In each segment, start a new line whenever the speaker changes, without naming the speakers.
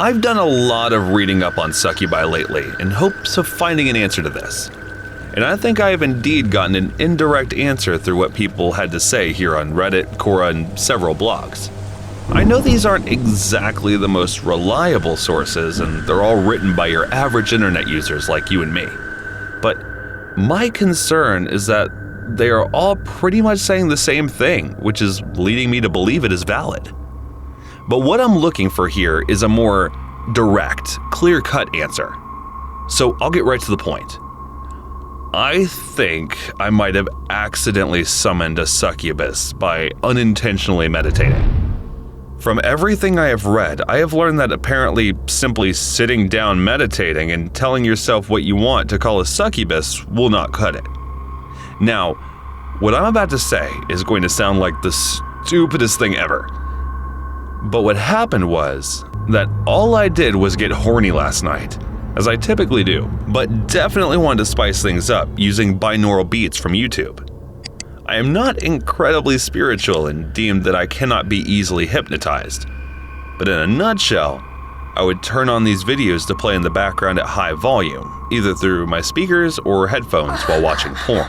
I've done a lot of reading up on succubi lately in hopes of finding an answer to this. And I think I have indeed gotten an indirect answer through what people had to say here on Reddit, Quora, and several blogs. I know these aren't exactly the most reliable sources, and they're all written by your average internet users like you and me. But my concern is that they are all pretty much saying the same thing, which is leading me to believe it is valid. But what I'm looking for here is a more direct, clear-cut answer. So I'll get right to the point. I think I might have accidentally summoned a succubus by unintentionally meditating. From everything I have read, I have learned that apparently simply sitting down meditating and telling yourself what you want to call a succubus will not cut it. Now, what I'm about to say is going to sound like the stupidest thing ever. But what happened was that all I did was get horny last night, as I typically do, but definitely wanted to spice things up using binaural beats from YouTube. I am not incredibly spiritual and deemed that I cannot be easily hypnotized. But in a nutshell, I would turn on these videos to play in the background at high volume, either through my speakers or headphones while watching porn.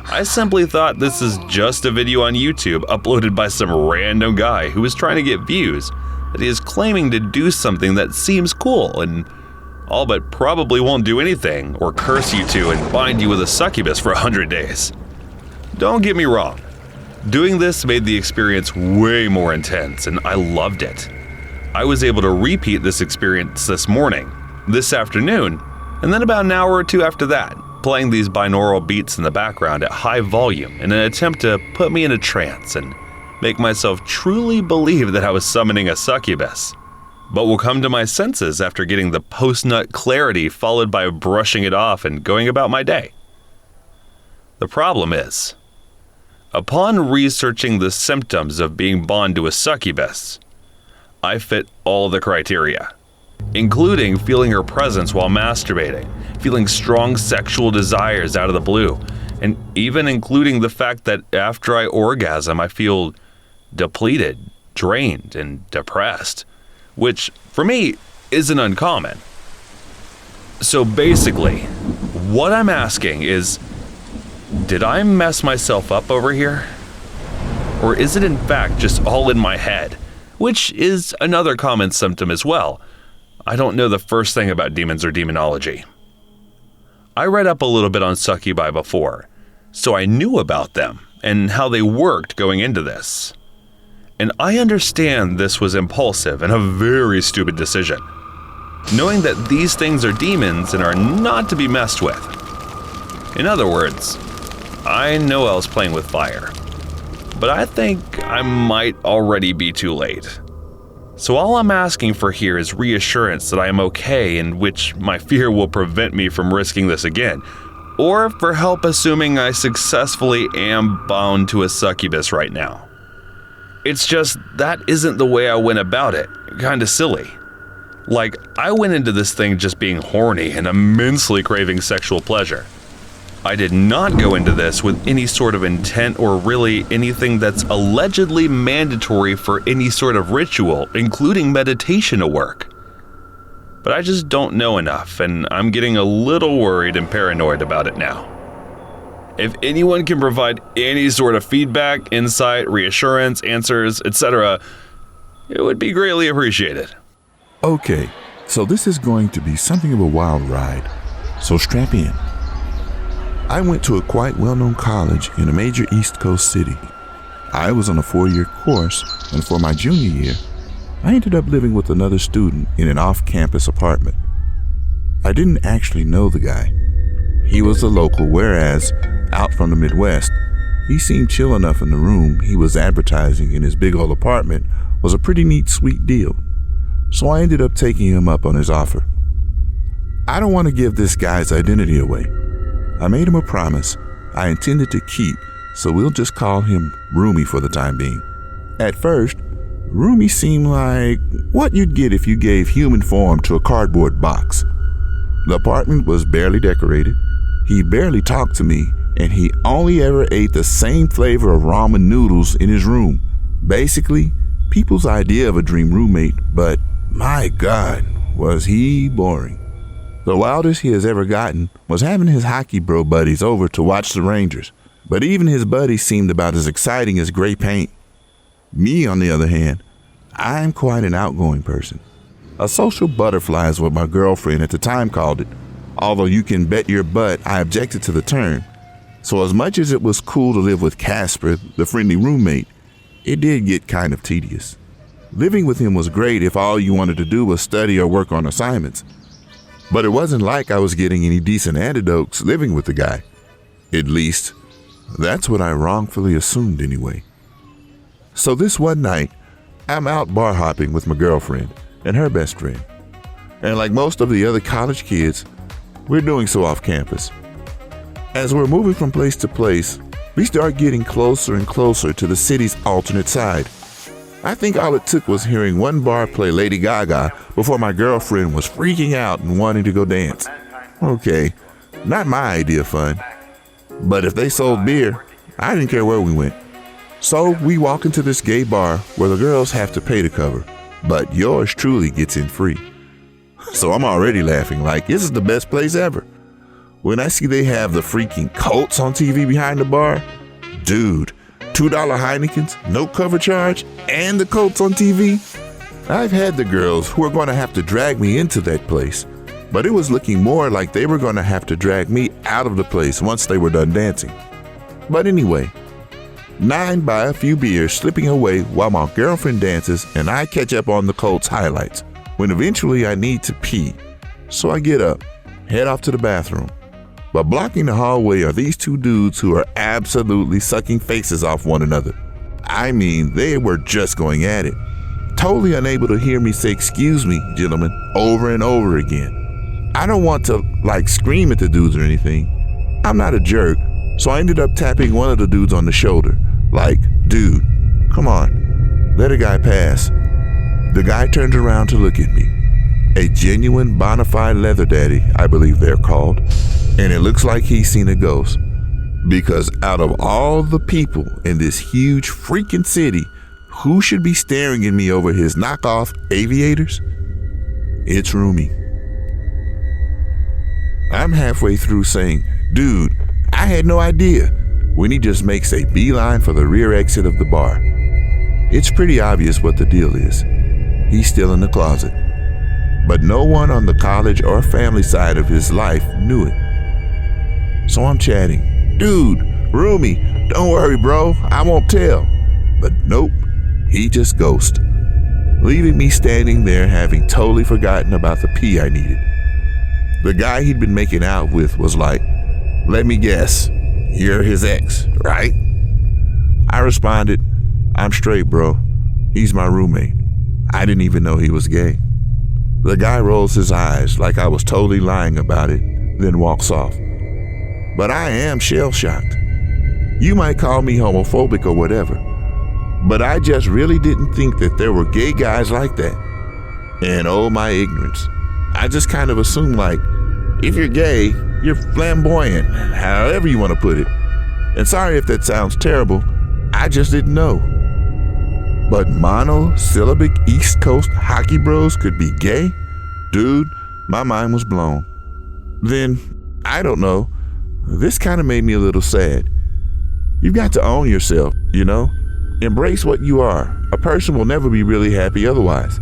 I simply thought this is just a video on YouTube uploaded by some random guy who is trying to get views, that he is claiming to do something that seems cool and all but probably won't do anything or curse you to and bind you with a succubus for 100 days. Don't get me wrong, doing this made the experience way more intense and I loved it. I was able to repeat this experience this morning, this afternoon, and then about an hour or two after that, playing these binaural beats in the background at high volume in an attempt to put me in a trance and make myself truly believe that I was summoning a succubus, but will come to my senses after getting the post-nut clarity followed by brushing it off and going about my day. The problem is, upon researching the symptoms of being bound to a succubus, I fit all the criteria, including feeling her presence while masturbating, feeling strong sexual desires out of the blue, and even including the fact that after I orgasm, I feel depleted, drained, and depressed, which for me isn't uncommon. So basically, what I'm asking is, did I mess myself up over here? Or is it in fact just all in my head, which is another common symptom as well? I don't know the first thing about demons or demonology. I read up a little bit on succubi before, so I knew about them and how they worked going into this. And I understand this was impulsive and a very stupid decision, knowing that these things are demons and are not to be messed with. In other words, I know I was playing with fire, but I think I might already be too late. So all I'm asking for here is reassurance that I am okay, in which my fear will prevent me from risking this again, or for help assuming I successfully am bound to a succubus right now. It's just that isn't the way I went about it, kinda silly. Like, I went into this thing just being horny and immensely craving sexual pleasure. I did not go into this with any sort of intent or really anything that's allegedly mandatory for any sort of ritual, including meditation to work. But I just don't know enough, and I'm getting a little worried and paranoid about it now. If anyone can provide any sort of feedback, insight, reassurance, answers, etc., it would be greatly appreciated.
Okay, so this is going to be something of a wild ride, so strap in. I went to a quite well-known college in a major East Coast city. I was on a 4-year course, and for my junior year, I ended up living with another student in an off-campus apartment. I didn't actually know the guy. He was a local, whereas, out from the Midwest, he seemed chill enough in the room he was advertising in his big old apartment was a pretty neat, sweet deal. So I ended up taking him up on his offer. I don't want to give this guy's identity away. I made him a promise I intended to keep, so we'll just call him Roomy for the time being. At first, Roomy seemed like what you'd get if you gave human form to a cardboard box. The apartment was barely decorated, he barely talked to me, and he only ever ate the same flavor of ramen noodles in his room. Basically, people's idea of a dream roommate, but My God, was he boring. The wildest he has ever gotten was having his hockey bro buddies over to watch the Rangers, but even his buddies seemed about as exciting as gray paint. Me, on the other hand, I'm quite an outgoing person. A social butterfly is what my girlfriend at the time called it, although you can bet your butt I objected to the term. So as much as it was cool to live with Casper, the friendly roommate, it did get kind of tedious. Living with him was great if all you wanted to do was study or work on assignments. But it wasn't like I was getting any decent antidotes living with the guy. At least, that's what I wrongfully assumed anyway. So this one night, I'm out bar hopping with my girlfriend and her best friend. And like most of the other college kids, we're doing so off campus. As we're moving from place to place, we start getting closer and closer to the city's alternate side. I think all it took was hearing one bar play Lady Gaga before my girlfriend was freaking out and wanting to go dance. Okay, not my idea of fun. But if they sold beer, I didn't care where we went. So we walk into this gay bar where the girls have to pay to cover, but yours truly gets in free. So I'm already laughing like this is the best place ever. When I see they have the freaking Colts on TV behind the bar, dude, $2 Heinekens, no cover charge, and the Colts on TV. I've had the girls who are going to have to drag me into that place, but it was looking more like they were going to have to drag me out of the place once they were done dancing. But anyway, 9 by a few beers slipping away while my girlfriend dances and I catch up on the Colts highlights when eventually I need to pee. So I get up, head off to the bathroom. But blocking the hallway are these two dudes who are absolutely sucking faces off one another. I mean, they were just going at it. Totally unable to hear me say, "Excuse me, gentlemen," over and over again. I don't want to, scream at the dudes or anything. I'm not a jerk, so I ended up tapping one of the dudes on the shoulder. "Dude, come on, let a guy pass." The guy turned around to look at me. A genuine bona fide leather daddy, I believe they're called. And it looks like he's seen a ghost. Because out of all the people in this huge freaking city, who should be staring at me over his knockoff aviators? It's Rumi. I'm halfway through saying, "Dude, I had no idea," when he just makes a beeline for the rear exit of the bar. It's pretty obvious what the deal is. He's still in the closet. But no one on the college or family side of his life knew it. So I'm chatting, "Dude, Rumi, don't worry, bro, I won't tell." But nope, he just ghosted, leaving me standing there having totally forgotten about the pee I needed. The guy he'd been making out with was like, "Let me guess, you're his ex, right?" I responded, "I'm straight, bro. He's my roommate. I didn't even know he was gay." The guy rolls his eyes like I was totally lying about it, then walks off. But I am shell-shocked. You might call me homophobic or whatever, but I just really didn't think that there were gay guys like that. And oh, my ignorance. I just kind of assumed if you're gay, you're flamboyant, however you want to put it. And sorry if that sounds terrible, I just didn't know. But monosyllabic East Coast hockey bros could be gay? Dude, my mind was blown. Then, I don't know, this kind of made me a little sad. You've got to own yourself, Embrace what you are. A person will never be really happy otherwise.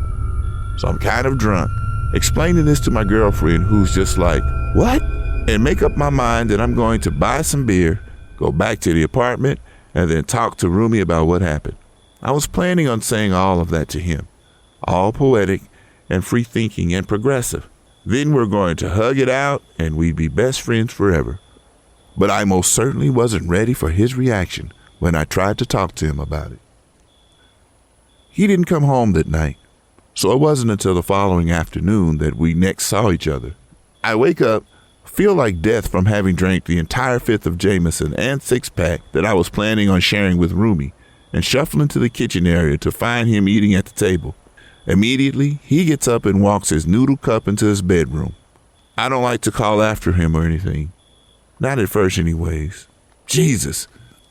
So I'm kind of drunk, explaining this to my girlfriend who's just like, "What?" And make up my mind that I'm going to buy some beer, go back to the apartment, and then talk to Rumi about what happened. I was planning on saying all of that to him, all poetic and free-thinking and progressive. Then we're going to hug it out and we'd be best friends forever. But I most certainly wasn't ready for his reaction when I tried to talk to him about it. He didn't come home that night, so it wasn't until the following afternoon that we next saw each other. I wake up, feel like death from having drank the entire 5th of Jameson and 6-pack that I was planning on sharing with Rumi, and shuffle into the kitchen area to find him eating at the table. Immediately, he gets up and walks his noodle cup into his bedroom. I don't like to call after him or anything. Not at first anyways. Jesus,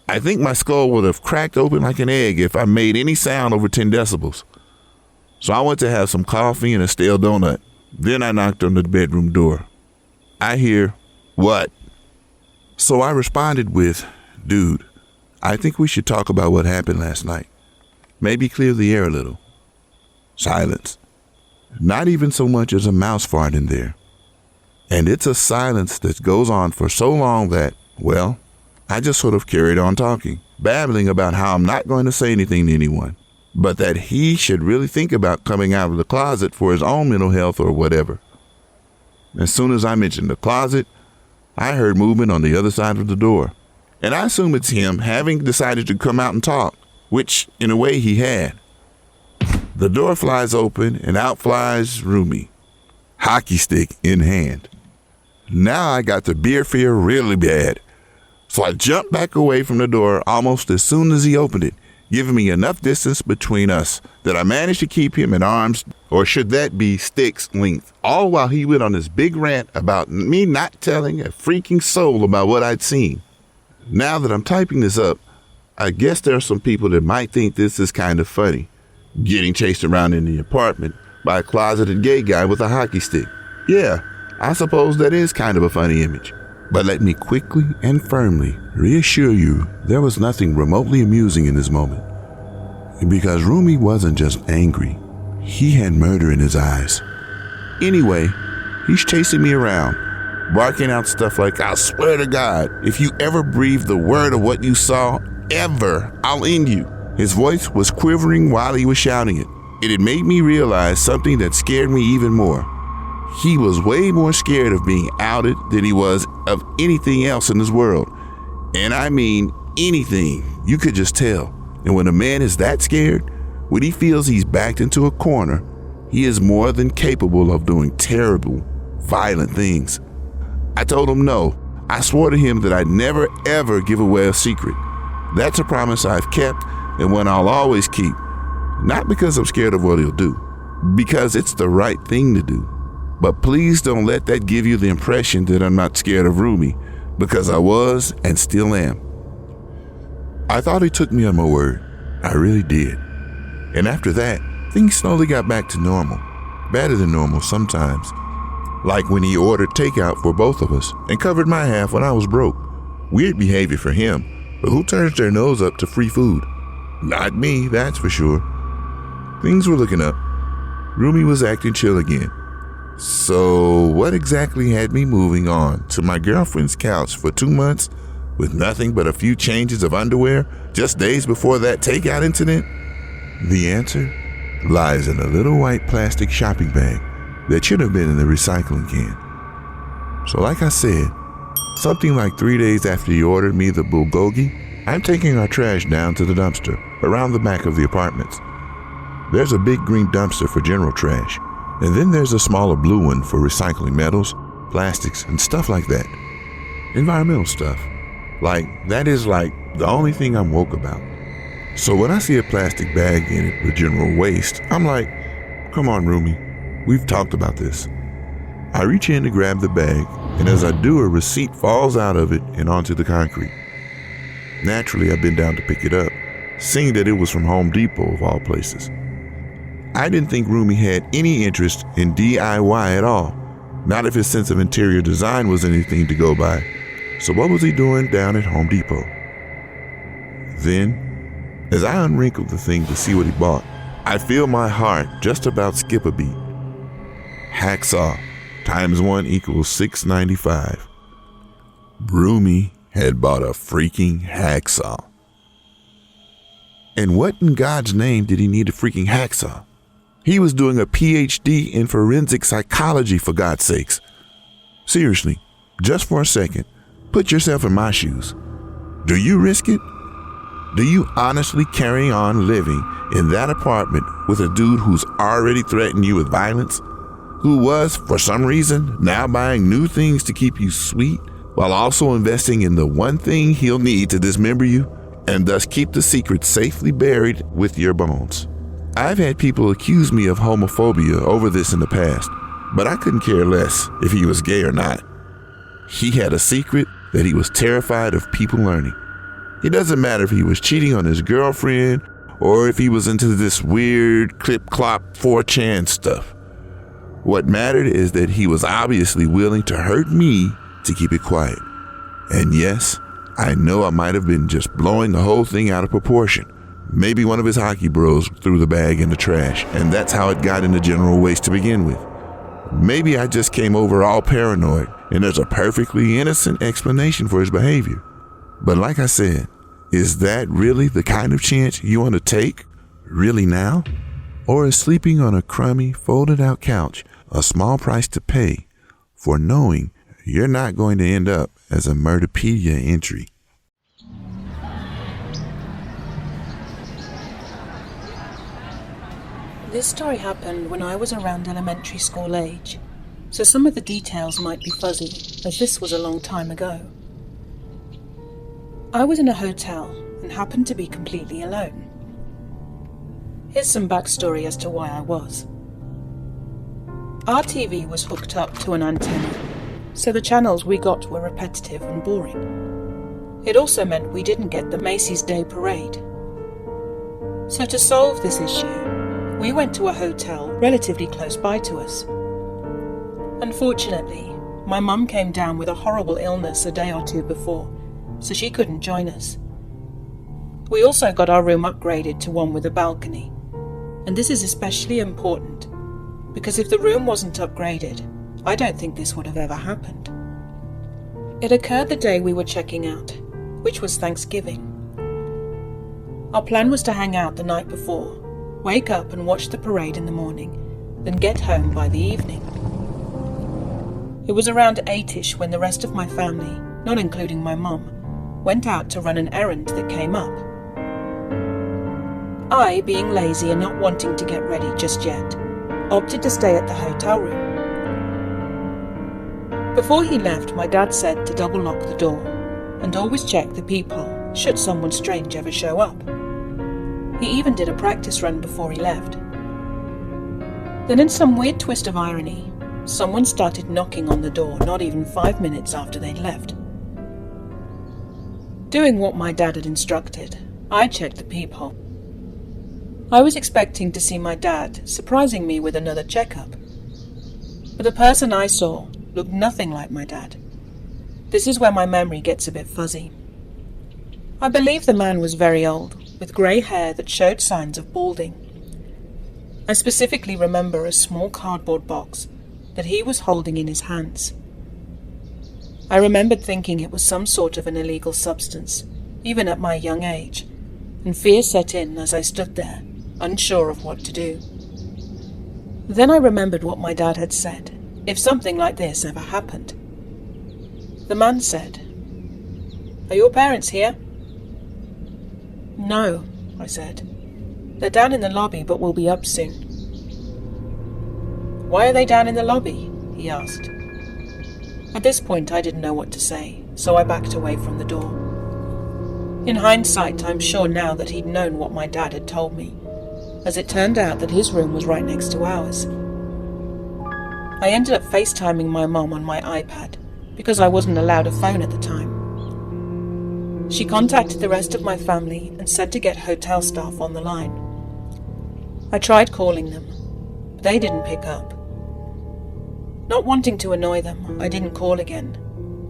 I think my skull would have cracked open like an egg if I made any sound over 10 decibels. So I went to have some coffee and a stale donut. Then I knocked on the bedroom door. I hear, "What?" So I responded with, "Dude, I think we should talk about what happened last night. Maybe clear the air a little." Silence. Not even so much as a mouse fart in there. And it's a silence that goes on for so long that, well, I just sort of carried on talking, babbling about how I'm not going to say anything to anyone, but that he should really think about coming out of the closet for his own mental health or whatever. As soon as I mentioned the closet, I heard movement on the other side of the door. And I assume it's him having decided to come out and talk, which in a way he had. The door flies open and out flies Rumi, hockey stick in hand. Now I got the beer fear really bad. So I jumped back away from the door almost as soon as he opened it, giving me enough distance between us that I managed to keep him at arm's, or should that be stick's length, all while he went on this big rant about me not telling a freaking soul about what I'd seen. Now that I'm typing this up, I guess there are some people that might think this is kind of funny, getting chased around in the apartment by a closeted gay guy with a hockey stick. Yeah, I suppose that is kind of a funny image. But let me quickly and firmly reassure you there was nothing remotely amusing in this moment. Because Rumi wasn't just angry, he had murder in his eyes. Anyway, he's chasing me around, barking out stuff like, "I swear to God, if you ever breathe the word of what you saw, ever, I'll end you." His voice was quivering while he was shouting it. It had made me realize something that scared me even more. He was way more scared of being outed than he was of anything else in this world. And I mean anything. You could just tell. And when a man is that scared, when he feels he's backed into a corner, he is more than capable of doing terrible, violent things. I told him no. I swore to him that I'd never ever give away a secret. That's a promise I've kept and one I'll always keep. Not because I'm scared of what he'll do, because it's the right thing to do. But please don't let that give you the impression that I'm not scared of Rumi, because I was and still am. I thought he took me on my word. I really did. And after that, things slowly got back to normal. Better than normal sometimes. Like when he ordered takeout for both of us and covered my half when I was broke. Weird behavior for him, but who turns their nose up to free food? Not me, that's for sure. Things were looking up. Rumi was acting chill again. So what exactly had me moving on to my girlfriend's couch for 2 months with nothing but a few changes of underwear just days before that takeout incident? The answer lies in a little white plastic shopping bag that should have been in the recycling can. So like I said, something like 3 days after he ordered me the bulgogi, I'm taking our trash down to the dumpster around the back of the apartments. There's a big green dumpster for general trash, and then there's a smaller blue one for recycling metals, plastics, and stuff like that. Environmental stuff. That is the only thing I'm woke about. So when I see a plastic bag in it with general waste, I'm like, come on, Rumi, we've talked about this. I reach in to grab the bag, and as I do, a receipt falls out of it and onto the concrete. Naturally, I bend down to pick it up, seeing that it was from Home Depot of all places. I didn't think Rumi had any interest in DIY at all, not if his sense of interior design was anything to go by. So what was he doing down at Home Depot? Then, as I unwrinkled the thing to see what he bought, I feel my heart just about skip a beat. Hacksaw times 1 equals $6.95. Rumi had bought a freaking hacksaw. And what in God's name did he need a freaking hacksaw? He was doing a PhD in forensic psychology, for God's sakes. Seriously, just for a second, put yourself in my shoes. Do you risk it? Do you honestly carry on living in that apartment with a dude who's already threatened you with violence? Who was, for some reason, now buying new things to keep you sweet, while also investing in the one thing he'll need to dismember you, and thus keep the secret safely buried with your bones? I've had people accuse me of homophobia over this in the past, but I couldn't care less if he was gay or not. He had a secret that he was terrified of people learning. It doesn't matter if he was cheating on his girlfriend or if he was into this weird clip-clop 4chan stuff. What mattered is that he was obviously willing to hurt me to keep it quiet. And yes, I know I might have been just blowing the whole thing out of proportion. Maybe one of his hockey bros threw the bag in the trash, and that's how it got into general waste to begin with. Maybe I just came over all paranoid, and there's a perfectly innocent explanation for his behavior. But like I said, is that really the kind of chance you want to take? Really now? Or is sleeping on a crummy, folded-out couch a small price to pay for knowing you're not going to end up as a Murderpedia entry?
This story happened when I was around elementary school age, so some of the details might be fuzzy, as this was a long time ago. I was in a hotel and happened to be completely alone. Here's some backstory as to why I was. Our TV was hooked up to an antenna, so the channels we got were repetitive and boring. It also meant we didn't get the Macy's Day Parade. So to solve this issue, we went to a hotel relatively close by to us. Unfortunately, my mum came down with a horrible illness a day or two before, so she couldn't join us. We also got our room upgraded to one with a balcony, and this is especially important because if the room wasn't upgraded, I don't think this would have ever happened. It occurred the day we were checking out, which was Thanksgiving. Our plan was to hang out the night before, wake up and watch the parade in the morning, then get home by the evening. It was around 8ish when the rest of my family, not including my mum, went out to run an errand that came up. I, being lazy and not wanting to get ready just yet, opted to stay at the hotel room. Before he left, my dad said to double lock the door and always check the peephole should someone strange ever show up. He even did a practice run before he left. Then in some weird twist of irony, someone started knocking on the door not even 5 minutes after they'd left. Doing what my dad had instructed, I checked the peephole. I was expecting to see my dad surprising me with another checkup, but the person I saw looked nothing like my dad. This is where my memory gets a bit fuzzy. I believe the man was very old, with grey hair that showed signs of balding. I specifically remember a small cardboard box that he was holding in his hands. I remembered thinking it was some sort of an illegal substance, even at my young age, and fear set in as I stood there, unsure of what to do. Then I remembered what my dad had said, if something like this ever happened. The man said, "Are your parents here?" "No," I said. "They're down in the lobby, but will be up soon." "Why are they down in the lobby?" he asked. At this point, I didn't know what to say, so I backed away from the door. In hindsight, I'm sure now that he'd known what my dad had told me, as it turned out that his room was right next to ours. I ended up FaceTiming my mom on my iPad, because I wasn't allowed a phone at the time. She contacted the rest of my family and said to get hotel staff on the line. I tried calling them, but they didn't pick up. Not wanting to annoy them, I didn't call again,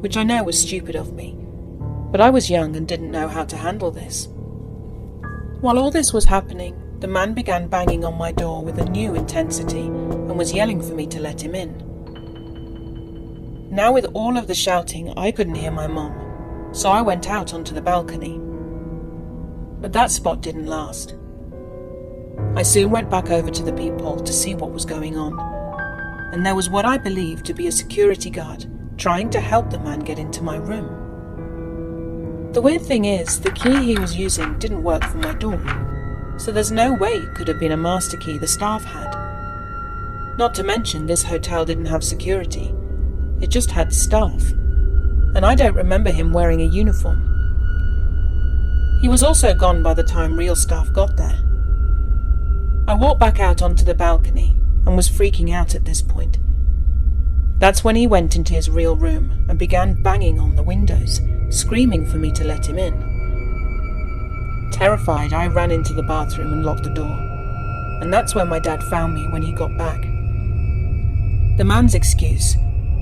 which I know was stupid of me, but I was young and didn't know how to handle this. While all this was happening, the man began banging on my door with a new intensity and was yelling for me to let him in. Now with all of the shouting, I couldn't hear my mom, so I went out onto the balcony. But that spot didn't last. I soon went back over to the peephole to see what was going on, and there was what I believed to be a security guard trying to help the man get into my room. The weird thing is, the key he was using didn't work for my door, so there's no way it could have been a master key the staff had. Not to mention, this hotel didn't have security, it just had staff, and I don't remember him wearing a uniform. He was also gone by the time real staff got there. I walked back out onto the balcony and was freaking out at this point. That's when he went into his real room and began banging on the windows, screaming for me to let him in. Terrified, I ran into the bathroom and locked the door. And that's where my dad found me when he got back. The man's excuse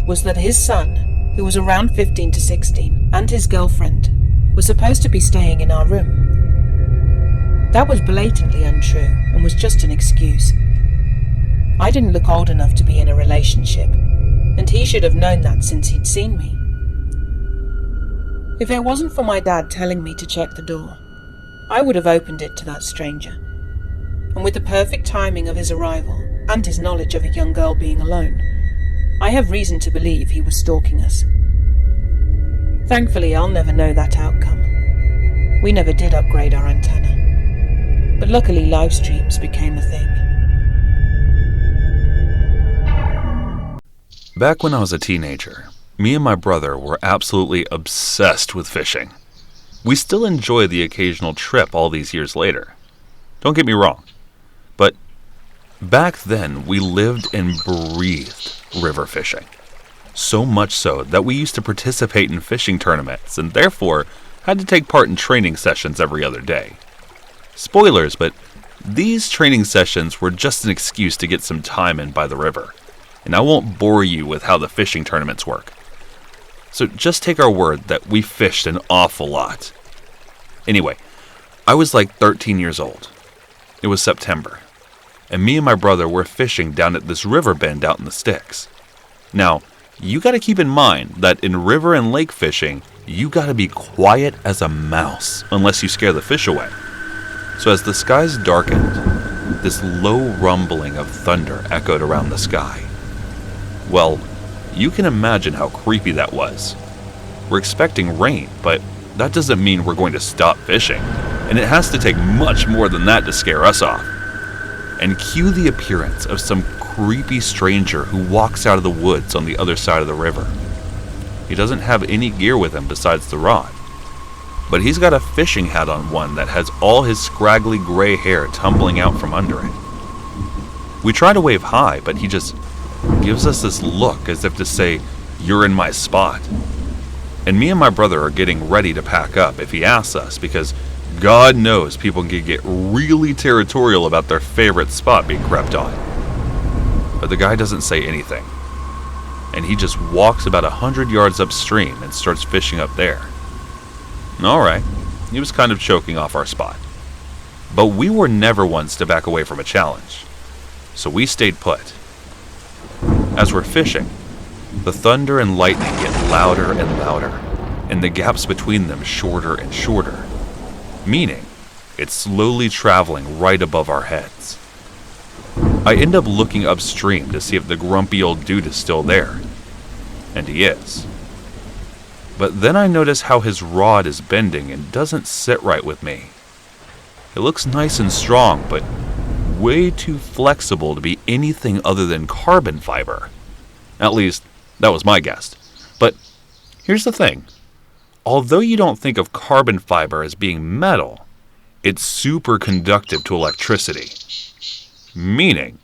was that his son, who was around 15 to 16, and his girlfriend, were supposed to be staying in our room. That was blatantly untrue and was just an excuse. I didn't look old enough to be in a relationship, and he should have known that since he'd seen me. If it wasn't for my dad telling me to check the door, I would have opened it to that stranger. And with the perfect timing of his arrival and his knowledge of a young girl being alone, I have reason to believe he was stalking us. Thankfully, I'll never know that outcome. We never did upgrade our antenna. But luckily, live streams became a thing.
Back when I was a teenager, me and my brother were absolutely obsessed with fishing. We still enjoy the occasional trip all these years later. Don't get me wrong, but back then we lived and breathed river fishing. So much so that we used to participate in fishing tournaments and therefore had to take part in training sessions every other day. Spoilers, but these training sessions were just an excuse to get some time in by the river. And I won't bore you with how the fishing tournaments work. So just take our word that we fished an awful lot. Anyway, I was like 13 years old. It was September, and me and my brother were fishing down at this river bend out in the sticks. Now, you gotta keep in mind that in river and lake fishing, you gotta be quiet as a mouse unless you scare the fish away. So as the skies darkened, this low rumbling of thunder echoed around the sky. Well, you can imagine how creepy that was. We're expecting rain, but that doesn't mean we're going to stop fishing, and it has to take much more than that to scare us off. And cue the appearance of some creepy stranger who walks out of the woods on the other side of the river. He doesn't have any gear with him besides the rod, but he's got a fishing hat on one that has all his scraggly gray hair tumbling out from under it. We try to wave hi, but he just gives us this look as if to say, "You're in my spot." And me and my brother are getting ready to pack up if he asks us, because God knows people can get really territorial about their favorite spot being crept on. But the guy doesn't say anything, and he just walks about 100 yards upstream and starts fishing up there. Alright, he was kind of choking off our spot. But we were never ones to back away from a challenge, so we stayed put. As we're fishing, the thunder and lightning get louder and louder, and the gaps between them shorter and shorter, meaning it's slowly traveling right above our heads. I end up looking upstream to see if the grumpy old dude is still there, and he is. But then I notice how his rod is bending and doesn't sit right with me. It looks nice and strong, but way too flexible to be anything other than carbon fiber. At least, that was my guess. But here's the thing. Although you don't think of carbon fiber as being metal, it's super conductive to electricity. Meaning,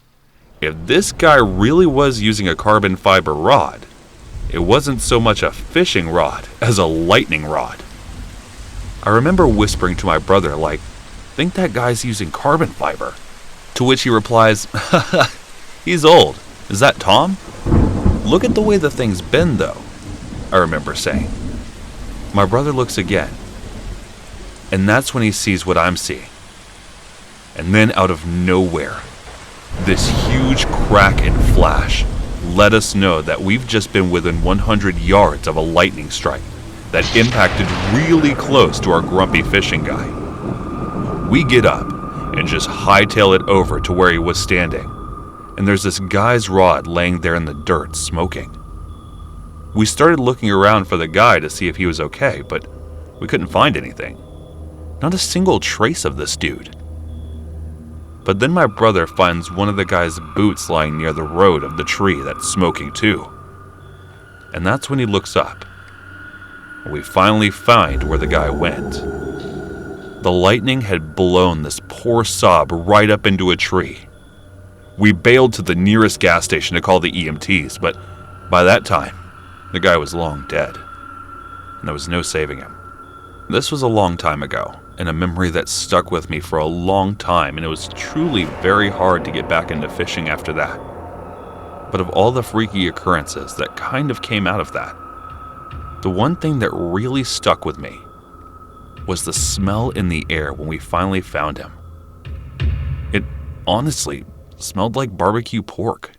if this guy really was using a carbon fiber rod, it wasn't so much a fishing rod as a lightning rod. I remember whispering to my brother, like, "Think that guy's using carbon fiber?" To which he replies, "He's old. Is that Tom?" "Look at the way the things bend, though," I remember saying. My brother looks again, and that's when he sees what I'm seeing. And then out of nowhere, this huge crack and flash let us know that we've just been within 100 yards of a lightning strike that impacted really close to our grumpy fishing guy. We get up and just hightail it over to where he was standing, and there's this guy's rod laying there in the dirt smoking. We started looking around for the guy to see if he was okay, but we couldn't find anything. Not a single trace of this dude. But then my brother finds one of the guy's boots lying near the root of the tree that's smoking too. And that's when he looks up. We finally find where the guy went. The lightning had blown this poor sob right up into a tree. We bailed to the nearest gas station to call the EMTs, but by that time, the guy was long dead, and there was no saving him. This was a long time ago, and a memory that stuck with me for a long time, and it was truly very hard to get back into fishing after that. But of all the freaky occurrences that kind of came out of that, the one thing that really stuck with me was the smell in the air when we finally found him. It honestly smelled like barbecue pork.